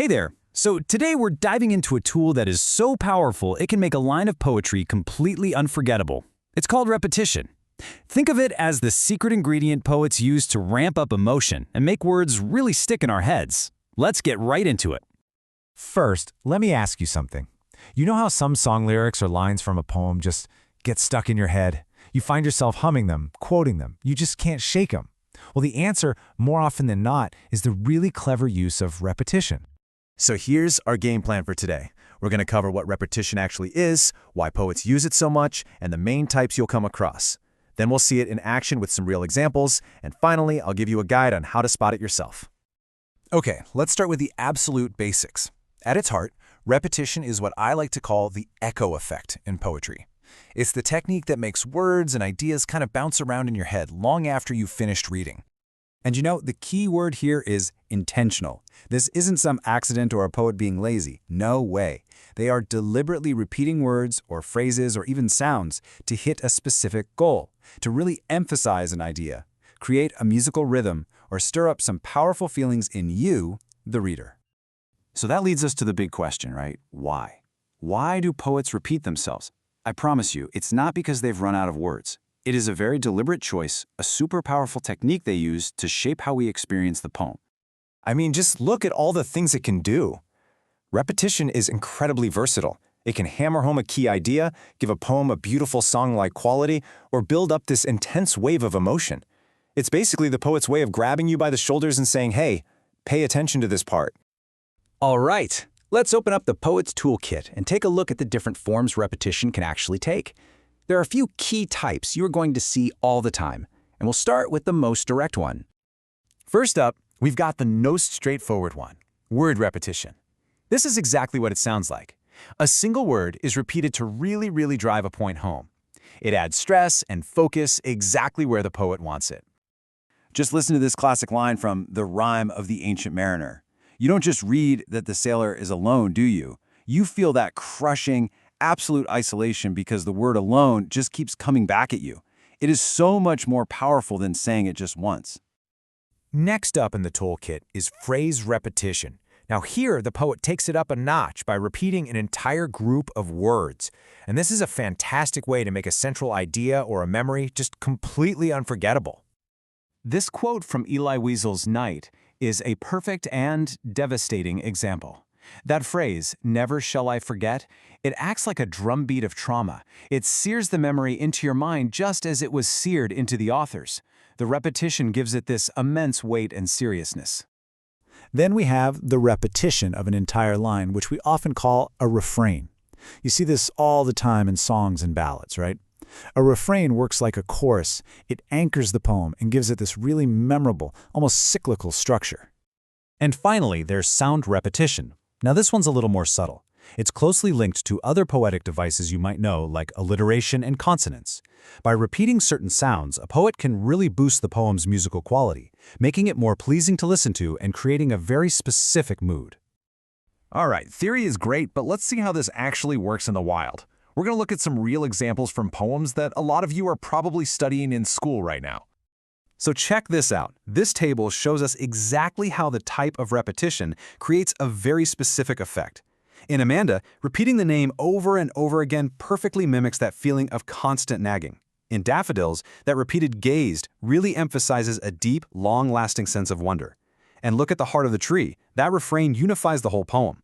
Hey there! So today we're diving into a tool that is so powerful it can make a line of poetry completely unforgettable. It's called repetition. Think of it as the secret ingredient poets use to ramp up emotion and make words really stick in our heads. Let's get right into it. First, let me ask you something. You know how some song lyrics or lines from a poem just get stuck in your head? You find yourself humming them, quoting them. You just can't shake them. Well, the answer, more often than not, is the really clever use of repetition. So here's our game plan for today. We're going to cover what repetition actually is, why poets use it so much, and the main types you'll come across. Then we'll see it in action with some real examples, and finally, I'll give you a guide on how to spot it yourself. Okay, let's start with the absolute basics. At its heart, repetition is what I like to call the echo effect in poetry. It's the technique that makes words and ideas kind of bounce around in your head long after you've finished reading. And you know, the key word here is intentional. This isn't some accident or a poet being lazy. No way. They are deliberately repeating words or phrases or even sounds to hit a specific goal, to really emphasize an idea, create a musical rhythm, or stir up some powerful feelings in you, the reader. So that leads us to the big question, right? Why? Why do poets repeat themselves? I promise you, it's not because they've run out of words. It is a very deliberate choice, a super powerful technique they use to shape how we experience the poem. I mean, just look at all the things it can do. Repetition is incredibly versatile. It can hammer home a key idea, give a poem a beautiful song-like quality, or build up this intense wave of emotion. It's basically the poet's way of grabbing you by the shoulders and saying, hey, pay attention to this part. All right, let's open up the Poet's Toolkit and take a look at the different forms repetition can actually take. There are a few key types you are going to see all the time, and we'll start with the most direct one. First up, we've got the most straightforward one, word repetition. This is exactly what it sounds like. A single word is repeated to really drive a point home. It adds stress and focus exactly where the poet wants it. Just listen to this classic line from The Rime of the Ancient Mariner. You don't just read that the sailor is alone, do you? You feel that crushing, absolute isolation because the word alone just keeps coming back at you. It is so much more powerful than saying it just once. Next up in the toolkit is phrase repetition. Now here, the poet takes it up a notch by repeating an entire group of words. And this is a fantastic way to make a central idea or a memory just completely unforgettable. This quote from Elie Wiesel's Night is a perfect and devastating example. That phrase, never shall I forget, it acts like a drumbeat of trauma. It sears the memory into your mind just as it was seared into the author's. The repetition gives it this immense weight and seriousness. Then we have the repetition of an entire line, which we often call a refrain. You see this all the time in songs and ballads, right? A refrain works like a chorus. It anchors the poem and gives it this really memorable, almost cyclical structure. And finally, there's sound repetition. Now this one's a little more subtle. It's closely linked to other poetic devices you might know, like alliteration and consonance. By repeating certain sounds, a poet can really boost the poem's musical quality, making it more pleasing to listen to and creating a very specific mood. All right, theory is great, but let's see how this actually works in the wild. We're going to look at some real examples from poems that a lot of you are probably studying in school right now. So check this out. This table shows us exactly how the type of repetition creates a very specific effect. In Amanda, repeating the name over and over again perfectly mimics that feeling of constant nagging. In Daffodils, that repeated gazed really emphasizes a deep, long-lasting sense of wonder. And look at the heart of the tree. That refrain unifies the whole poem.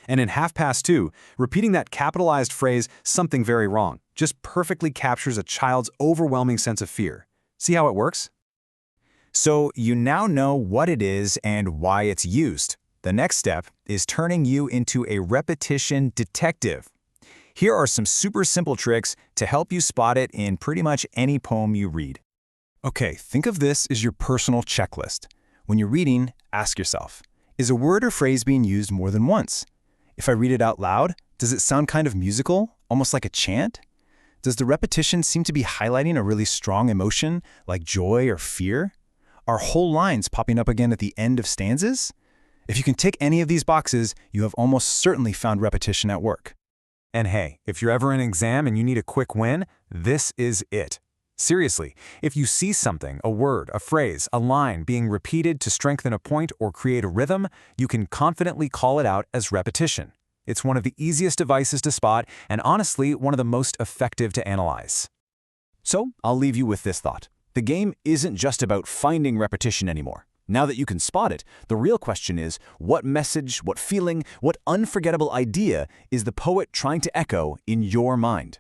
And in Half Past Two, repeating that capitalized phrase, something very wrong, just perfectly captures a child's overwhelming sense of fear. See how it works? So you now know what it is and why it's used. The next step is turning you into a repetition detective. Here are some super simple tricks to help you spot it in pretty much any poem you read. Okay, think of this as your personal checklist. When you're reading, ask yourself, is a word or phrase being used more than once? If I read it out loud, does it sound kind of musical, almost like a chant? Does the repetition seem to be highlighting a really strong emotion, like joy or fear? Are whole lines popping up again at the end of stanzas? If you can tick any of these boxes, you have almost certainly found repetition at work. And hey, if you're ever in an exam and you need a quick win, this is it. Seriously, if you see something, a word, a phrase, a line being repeated to strengthen a point or create a rhythm, you can confidently call it out as repetition. It's one of the easiest devices to spot and honestly one of the most effective to analyze. So, I'll leave you with this thought. The game isn't just about finding repetition anymore. Now that you can spot it, the real question is, what message, what feeling, what unforgettable idea is the poet trying to echo in your mind?